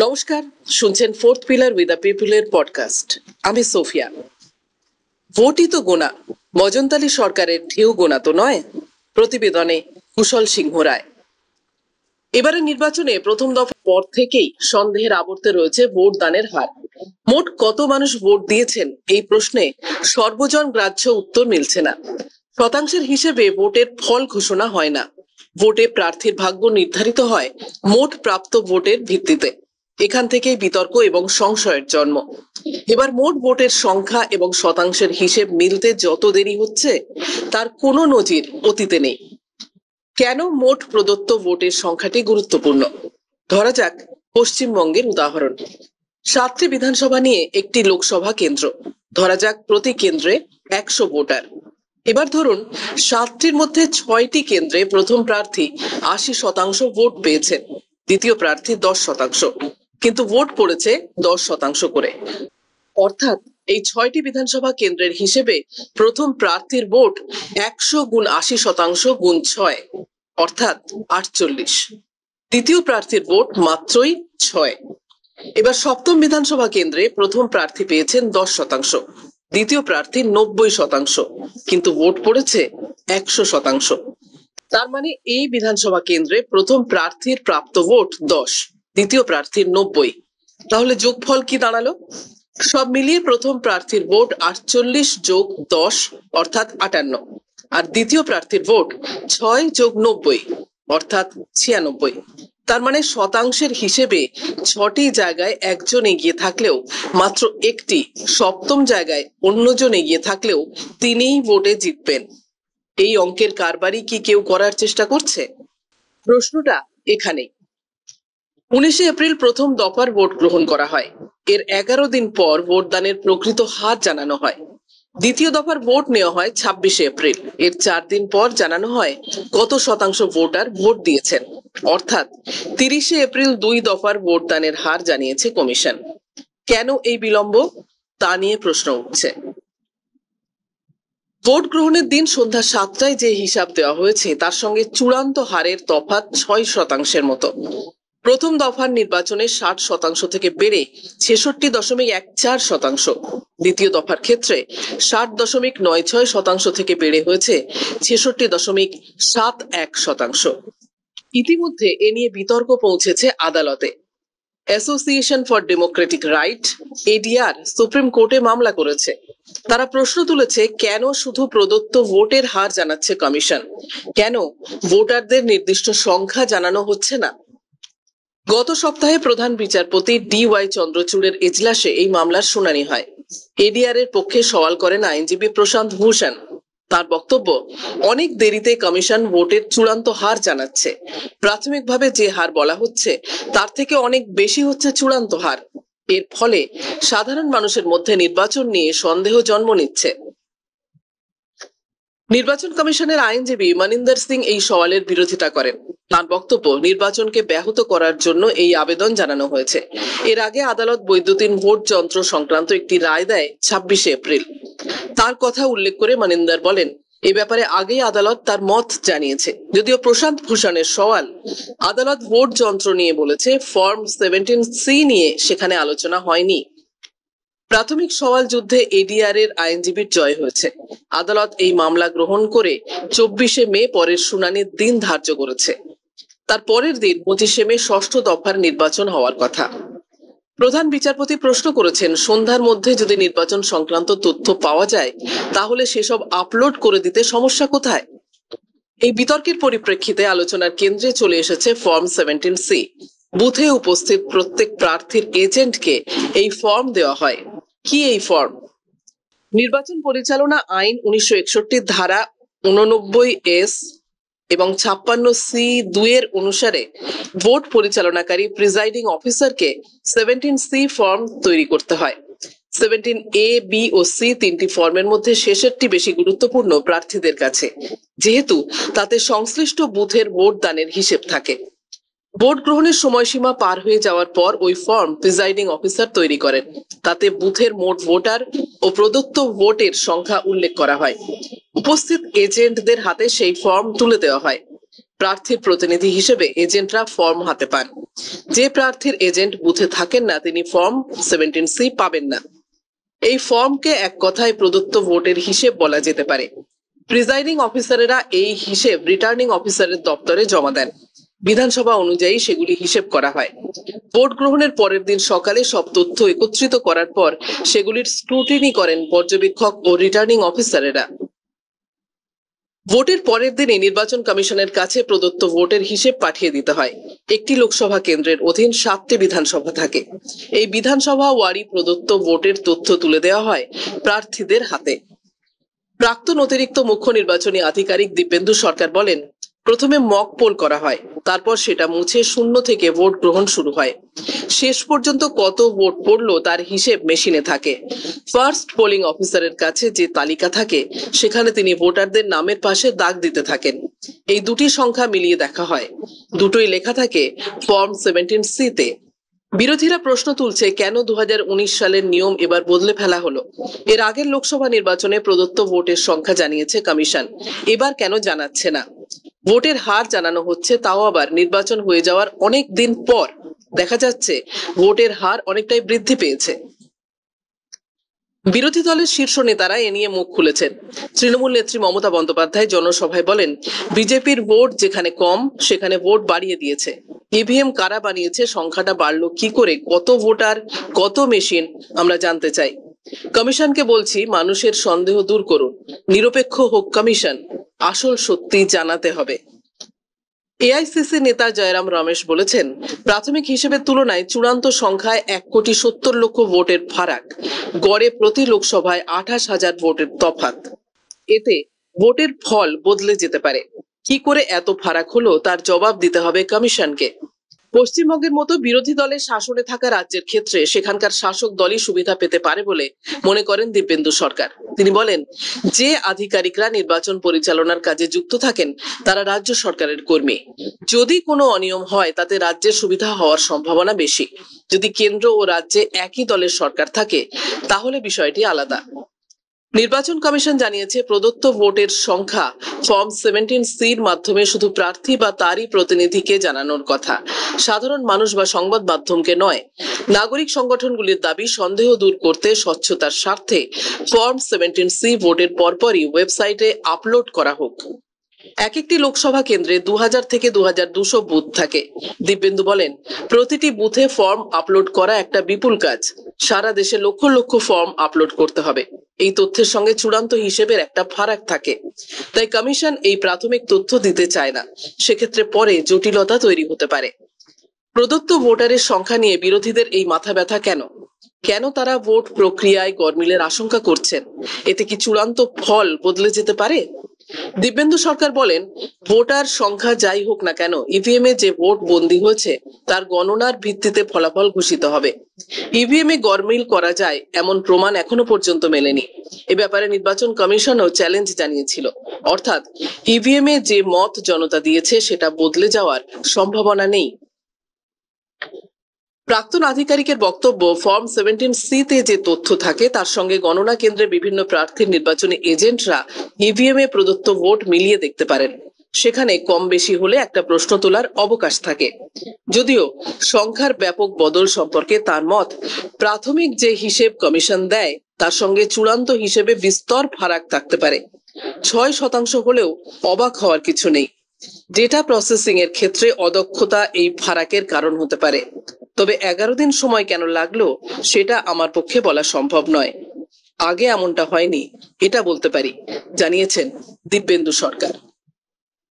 নমস্কার, শুনছেন fourth pillar with the পিপলের পডকাস্ট। আমি সোফিয়া। ভোটই তো গোনা, মজনতালী সরকারের ঢেউ গোনা তো নয়। প্রতিবেদনে কুশল সিংহ রায়। এবারে নির্বাচনে প্রথম দফার পর থেকেই সন্দেহের আবর্তে রয়েছে ভোট দানের হার। মোট কত মানুষ ভোট দিয়েছেন এই প্রশ্নে সর্বজন গ্রাহ্য উত্তর মিলছে না। শতাংশের হিসেবে ভোটের ফল ঘোষণা হয় না। ভোটে প্রার্থীর ভাগ্য নির্ধারিত হয় মোট প্রাপ্ত ভোটের ভিত্তিতে। এখান থেকেই বিতর্ক এবং সংশয়ের জন্ম। এবার মোট ভোটের সংখ্যা এবং শতাংশের হিসেব মিলতে যত দেরি হচ্ছে তার কোনো নজির অতীতে নেই। কেন মোট প্রদত্ত ভোটের সংখ্যাটি গুরুত্বপূর্ণ? ধরা যাক পশ্চিমবঙ্গের উদাহরণ। 7টি বিধানসভা নিয়ে একটি লোকসভা কেন্দ্র। ধরা যাক প্রতি কেন্দ্রে 100 ভোটার। এবার ধরুন 7টির মধ্যে 6টি কেন্দ্রে প্রথম প্রার্থী 80% ভোট পেয়েছেন, দ্বিতীয় প্রার্থী 10%, কিন্তু ভোট পড়েছে 10% করে। অর্থাৎ এই 6টি বিধানসভা কেন্দ্রের হিসেবে প্রথম প্রার্থীর ভোট 100 গুণ 80% গুণ 6, অর্থাৎ 48। দ্বিতীয় প্রার্থীর ভোট মাত্রই 6। এবার 7ম বিধানসভা কেন্দ্রে প্রথম প্রার্থী পেয়েছেন 10%, দ্বিতীয় প্রার্থী 90%, কিন্তু ভোট পড়েছে 100%। তার মানে এই বিধানসভা কেন্দ্রে প্রথম প্রার্থীর প্রাপ্ত ভোট 10, দ্বিতীয় প্রার্থীর 90। তাহলে যোগফল কি দাঁড়ালো? সব মিলিয়ে প্রথম প্রার্থীর ভোট 48 যোগ 10 অর্থাৎ 58, আর দ্বিতীয় প্রার্থীর ভোট 6 যোগ 90 অর্থাৎ 96। তার মানে শতাংশের হিসেবে 6টি জায়গায় একজন এগিয়ে থাকলেও মাত্র একটি 7ম জায়গায় অন্যজন এগিয়ে থাকলেও তিনিই ভোটে জিতবেন। এই অঙ্কের কারবারই কি কেউ করার চেষ্টা করছে? প্রশ্নটা এখানেই। 19শে এপ্রিল প্রথম দফার ভোট গ্রহণ করা হয়। এর 11 দিন পর ভোটদানের প্রকৃত হার জানানো হয়। দ্বিতীয় দফার ভোট নেওয়া হয় 26শে এপ্রিল। এর 4 দিন পর জানানো হয় কত শতাংশ ভোটার ভোট দিয়েছেন। অর্থাৎ 30শে এপ্রিল 2 দফার ভোটদানের হার জানিয়েছে কমিশন। কেন এই বিলম্ব, তা নিয়ে প্রশ্ন উঠছে। ভোট গ্রহণের দিন সন্ধ্যা 7টায় যে হিসাব দেওয়া হয়েছে তার সঙ্গে চূড়ান্ত হারের তফাৎ 6% মতো। প্রথম দফার নির্বাচনে 60% থেকে বেড়ে 66.14%। দ্বিতীয় দফার ক্ষেত্রে 60.96% থেকে বেড়ে হয়েছে 66.71%। ইতিমধ্যে এ নিয়ে বিতর্ক পৌঁছেছে আদালতে। Association for Democratic right ADR supreme কোর্টে মামলা করেছে। তারা প্রশ্ন তুলেছে, কেন শুধু প্রদত্ত ভোটের হার জানাচ্ছে কমিশন, কেন ভোটারদের নির্দিষ্ট সংখ্যা জানানো হচ্ছে না। গত সপ্তাহে প্রধান বিচারপতি DY চন্দ্রচূড়ের এজলাসে এই মামলার শুনানি হয়। এডিআর এর পক্ষে সওয়াল করেন আইনজীবী প্রশান্ত ভূষণ। তার বক্তব্য, অনেক দেরিতে কমিশন ভোটের চূড়ান্ত হার জানাচ্ছে। প্রাথমিকভাবে যে হার বলা হচ্ছে তার থেকে অনেক বেশি হচ্ছে চূড়ান্ত হার। এর ফলে সাধারণ মানুষের মধ্যে নির্বাচন নিয়ে সন্দেহ জন্ম নিচ্ছে। নির্বাচন কমিশনের আইনজীবী মনিন্দর সিং এই সওয়ালের বিরোধিতা করেন। তার বক্তব্য, নির্বাচনকে ব্যাহত করার জন্য এই আবেদন জানানো হয়েছে। এর আগে আদালত বৈদ্যুতিন ভোট যন্ত্র সংক্রান্ত একটি রায় দেয় 26শে এপ্রিল। তার কথা উল্লেখ করে মনিন্দর বলেন, এ ব্যাপারে আগেই আদালত তার মত জানিয়েছে। যদিও প্রশান্ত ভূষণের সওয়াল, আদালত ভোট যন্ত্র নিয়ে বলেছে, ফর্ম 17C নিয়ে সেখানে আলোচনা হয়নি। প্রাথমিক সওয়াল যুদ্ধে এডিআর এর আইনজীবীর জয় হয়েছে। আদালত এই মামলা গ্রহণ করে 24শে মে পরের শুনানির দিন ধার্য করেছে। তার পরের দিন 25শে মে ষষ্ঠ দফার নির্বাচন হওয়ার কথা। প্রধান বিচারপতি প্রশ্ন করেছেন, সন্ধ্যার মধ্যে যদি নির্বাচন সংক্রান্ত তথ্য পাওয়া যায় তাহলে সেসব আপলোড করে দিতে সমস্যা কোথায়? এই বিতর্কের পরিপ্রেক্ষিতে আলোচনার কেন্দ্রে চলে এসেছে ফর্ম 17C। বুথে উপস্থিত প্রত্যেক প্রার্থীর এজেন্টকে এই ফর্ম দেওয়া হয়। কি এই ফর্ম? নির্বাচন পরিচালনা আইন 1961 ধারা 89S এবং 56C(2) এর অনুসারে ভোট পরিচালনাকারী প্রিজাইডিং অফিসারকে 17C ফর্ম তৈরি করতে হয়। 17A, B ও C তিনটি ফর্মের মধ্যে শেষেরটি বেশি গুরুত্বপূর্ণ প্রার্থীদের কাছে, যেহেতু তাতে সংশ্লিষ্ট বুথের ভোট দানের হিসেব থাকে। ভোট গ্রহণের সময়সীমা পার হয়ে যাওয়ার পর ওই ফর্ম প্রিজাইডিং অফিসার তৈরি করেন। তাতে বুথের মোট ভোটার ও প্রদত্ত ভোটের সংখ্যা উল্লেখ করা হয়। উপস্থিত এজেন্টদের হাতে সেই ফর্ম তুলে দেওয়া হয়। প্রার্থীর প্রতিনিধি হিসেবে এজেন্টরা ফর্ম হাতে পান। যে প্রার্থীর এজেন্ট বুথে থাকেন না তিনি ফর্ম 17C পাবেন না। এই ফর্মকে এক কথায় প্রদত্ত ভোটের হিসেব বলা যেতে পারে। প্রিজাইডিং অফিসারেরা এই হিসেব রিটার্নিং অফিসারের দপ্তরে জমা দেন। বিধানসভা অনুযায়ী সেগুলি হিসেব করা হয়। ভোট গ্রহণের পরের দিন সকালে সব তথ্য একত্রিত করার পর সেগুলির স্ক্রুটিনি করেন পর্যবেক্ষক ও রিটার্নিং অফিসারেরা। ভোটের পরের দিনে নির্বাচন কমিশনের কাছে প্রদত্ত ভোটের হিসেব পাঠিয়ে দিতে হয়। একটি লোকসভা কেন্দ্রের অধীন 7টি বিধানসভা থাকে। এই বিধানসভা ওয়ারি প্রদত্ত ভোটের তথ্য তুলে দেওয়া হয় প্রার্থীদের হাতে। প্রাক্তন অতিরিক্ত মুখ্য নির্বাচনী আধিকারিক দিব্যেন্দু সরকার বলেন, প্রথমে মক পোল করা হয়, তারপর সেটা মুছে শূন্য থেকে ভোট গ্রহণ শুরু হয়। শেষ পর্যন্ত কত ভোট পড়লো তার হিসেব মেশিনে থাকে। ফার্স্ট পোলিং অফিসারের কাছে যে তালিকা থাকে সেখানে তিনি ভোটারদের নামের পাশে দাগ দিতে থাকেন। এই দুটি সংখ্যা মিলিয়ে দেখা হয়, দুটোই লেখা থাকে ফর্ম 17C তে। বিরোধীরা প্রশ্ন তুলছে, কেন 2019 সালের নিয়ম এবার বদলে ফেলা হলো? এর আগের লোকসভা নির্বাচনে প্রদত্ত ভোটের সংখ্যা জানিয়েছে কমিশন, এবার কেন জানাচ্ছে না? ভোটের হার জানানো হচ্ছে, তাও আবার নির্বাচন হয়ে যাওয়ার অনেক দিন পর। দেখা যাচ্ছে ভোটের হার অনেকটাই বৃদ্ধি পেয়েছে। বিরোধী দলের শীর্ষ নেতারা এ নিয়ে মুখ খুলেছেন। তৃণমূল নেত্রী মমতা বন্দ্যোপাধ্যায় জনসভায় বলেন, বিজেপির ভোট যেখানে কম সেখানে ভোট বাড়িয়ে দিয়েছে। ইভিএম কারা বানিয়েছে, সংখ্যাটা বাড়লো কি করে, কত ভোটার, কত মেশিন, আমরা জানতে চাই। কমিশনকে বলছি, মানুষের সন্দেহ দূর করুন, নিরপেক্ষ হোক কমিশন, আসল সত্যি জানাতে হবে। এআইসিসি নেতা জয়রাম রমেশ বলেছেন, প্রাথমিক হিসেবের তুলনায় চূড়ান্ত সংখ্যায় 1,70,00,000 ভোটের ফারাক। গড়ে প্রতি লোকসভায় 28,000 ভোটের তফাৎ। এতে ভোটের ফল বদলে যেতে পারে। কি করে এত ফারাক হলো তার জবাব দিতে হবে কমিশনকে। পশ্চিমবঙ্গের মতো বিরোধী দলের শাসনে থাকা রাজ্যের ক্ষেত্রে সেখানকার শাসক দলই সুবিধা পেতে পারে বলে মনে করেন দিব্যেন্দু সরকার। তিনি বলেন, যে আধিকারিকরা নির্বাচন পরিচালনার কাজে যুক্ত থাকেন তারা রাজ্য সরকারের কর্মী। যদি কোনো অনিয়ম হয় তাতে রাজ্যের সুবিধা হওয়ার সম্ভাবনা বেশি। যদি কেন্দ্র ও রাজ্যে একই দলের সরকার থাকে তাহলে বিষয়টি আলাদা। নির্বাচন কমিশন জানিয়েছে, প্রদত্ত ভোটের সংখ্যা ফর্ম 17Cর মাধ্যমে শুধু প্রার্থী বা তারই প্রতিনিধিকে জানানোর কথা, সাধারণ মানুষ বা সংবাদ মাধ্যমকে নয়। নাগরিক সংগঠনগুলির দাবি, সন্দেহ দূর করতে স্বচ্ছতার স্বার্থে ফর্ম 17C ভোটের পরপরই ওয়েবসাইটে আপলোড করা হোক। এক একটি লোকসভা কেন্দ্রে 2000 থেকে 2200 বুথ থাকে। দিব্যেন্দু বলেন, প্রতিটি বুথে ফর্ম আপলোড করা একটা বিপুল কাজ। সারা দেশে লক্ষ লক্ষ ফর্ম আপলোড করতে হবে। এই তথ্যের সঙ্গে চূড়ান্ত হিসেবের একটা ফারাক থাকে। তাই কমিশন এই প্রাথমিক তথ্য দিতে চায় না। সেক্ষেত্রে পরে জটিলতা তৈরি হতে পারে। প্রদত্ত ভোটারের সংখ্যা নিয়ে বিরোধীদের এই মাথা ব্যথা কেন? কেন তারা ভোট প্রক্রিয়ায় গরমিলের আশঙ্কা করছেন? এতে কি চূড়ান্ত ফল বদলে যেতে পারে? দিব্যেন্দু সরকার বলেন, ভোটার সংখ্যা যাই হোক না কেন, ইভিএম এ যে ভোট বন্দী হয়েছে তার গণনার ভিত্তিতে ফলাফল ঘোষিত হবে। ইভিএম এ গরমিল করা যায় এমন প্রমাণ এখনো পর্যন্ত মেলেনি। এ ব্যাপারে নির্বাচন কমিশনও চ্যালেঞ্জ জানিয়েছিল। অর্থাৎ ইভিএম এ যে মত জনতা দিয়েছে সেটা বদলে যাওয়ার সম্ভাবনা নেই। প্রাক্তন আধিকারিকের বক্তব্য, ফর্ম 17C তে যে তথ্য থাকে তার সঙ্গে গণনা কেন্দ্রে বিভিন্ন প্রার্থীর নির্বাচনী এজেন্টরা ইভিএম এ প্রদত্ত ভোট মিলিয়ে দেখতে পারেন। সেখানে কম বেশি হলে একটা প্রশ্ন তোলার অবকাশ থাকে। যদিও সংখ্যার ব্যাপক বদল সম্পর্কে তার মত, প্রাথমিক যে হিসেব কমিশন দেয় তার সঙ্গে চূড়ান্ত হিসেবে বিস্তর ফারাক থাকতে পারে। 6% হলেও অবাক হওয়ার কিছু নেই। ডেটা প্রসেসিং এর ক্ষেত্রে অদক্ষতা এই ফারাকের কারণ হতে পারে। তবে 11 দিন সময় কেন লাগলো সেটা আমার পক্ষে বলা সম্ভব নয়। আগে এমনটা হয়নি এটা বলতে পারি, জানিয়েছেন দিব্যেন্দু সরকার।